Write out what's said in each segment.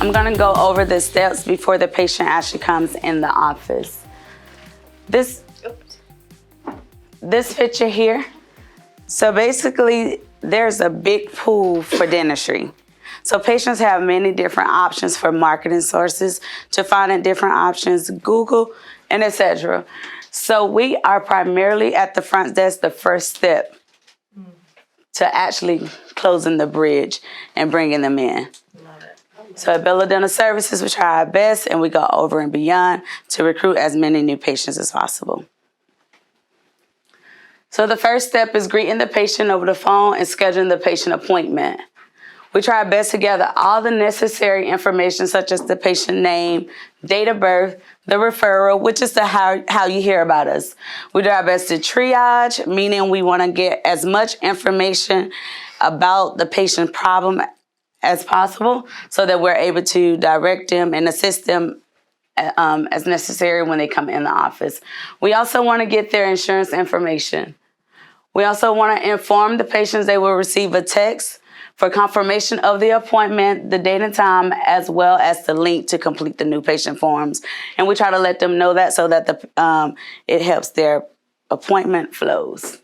I'm gonna go over the steps before the patient actually comes in the office. This picture here, so basically there's a big pool for dentistry. So patients have many different options for marketing sources to find different options, Google, and etc. So we are primarily at the front desk, the first step to actually closing the bridge and bringing them in. So at Bella Dental Services, we try our best and we go over and beyond to recruit as many new patients as possible. So the first step is greeting the patient over the phone and scheduling the patient appointment. We try our best to gather all the necessary information, such as the patient name, date of birth, the referral, which is how you hear about us. We do our best to triage, meaning we want to get as much information about the patient problem as possible so that we're able to direct them and assist them as necessary when they come in the office. We also want to get their insurance information. We also want to inform the patients they will receive a text for confirmation of the appointment, the date and time, as well as the link to complete the new patient forms. And we try to let them know that so that it helps their appointment flows.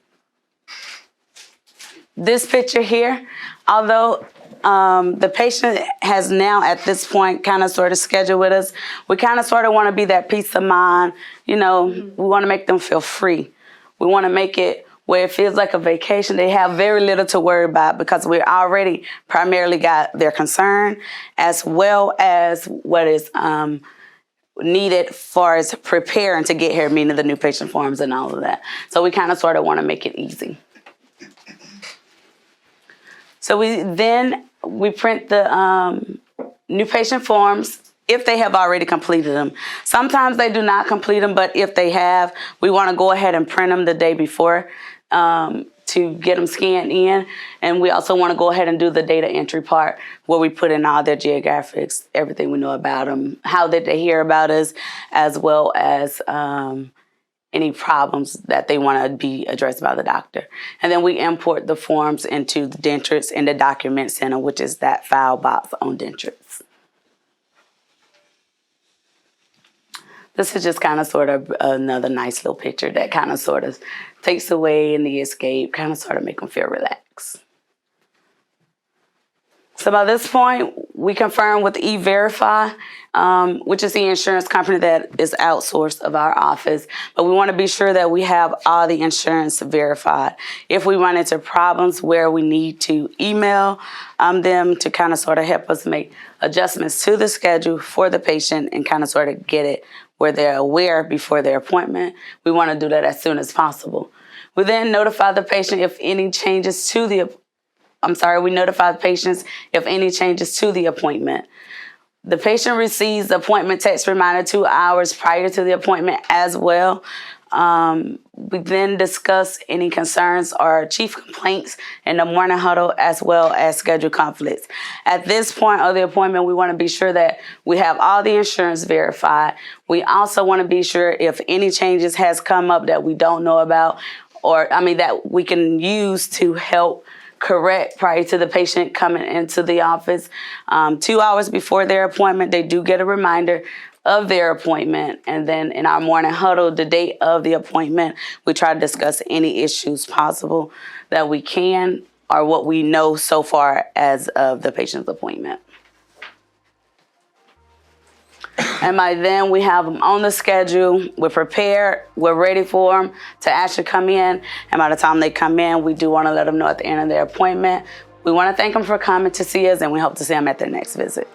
This picture here, although the patient has now at this point kind of sort of scheduled with us, we kind of sort of want to be that peace of mind. You know, we want to make them feel free. We want to make it where it feels like a vacation. They have very little to worry about because we already primarily got their concern as well as what is needed for as preparing to get here, meaning the new patient forms and all of that. So we kind of sort of want to make it easy. So we print the new patient forms if they have already completed them. Sometimes they do not complete them, but if they have, we want to go ahead and print them the day before to get them scanned in. And we also want to go ahead and do the data entry part where we put in all their geographics, everything we know about them, how did they hear about us, as well as any problems that they want to be addressed by the doctor. And then we import the forms into the Dentrix in the document center, which is that file box on Dentrix. This is just kind of sort of another nice little picture that kind of sort of takes away in the escape, kind of sort of make them feel relaxed. So by this point, we confirm with E-Verify, which is the insurance company that is outsourced of our office. But we want to be sure that we have all the insurance verified. If we run into problems where we need to email them to kind of sort of help us make adjustments to the schedule for the patient and kind of sort of get it where they're aware before their appointment, we want to do that as soon as possible. We then notify the patient if any changes to the we notify the patients if any changes to the appointment. The patient receives the appointment text reminder 2 hours prior to the appointment as well. We then discuss any concerns or chief complaints in the morning huddle as well as schedule conflicts. At this point of the appointment, we want to be sure that we have all the insurance verified. We also want to be sure if any changes has come up that we don't know about or, that we can use to help correct prior to the patient coming into the office. 2 hours before their appointment, they do get a reminder of their appointment. And then in our morning huddle, the date of the appointment, we try to discuss any issues possible that we can or what we know so far as of the patient's appointment. And by then, we have them on the schedule. We're prepared. We're ready for them to actually come in. And by the time they come in, we do want to let them know at the end of their appointment. We want to thank them for coming to see us, and we hope to see them at their next visit.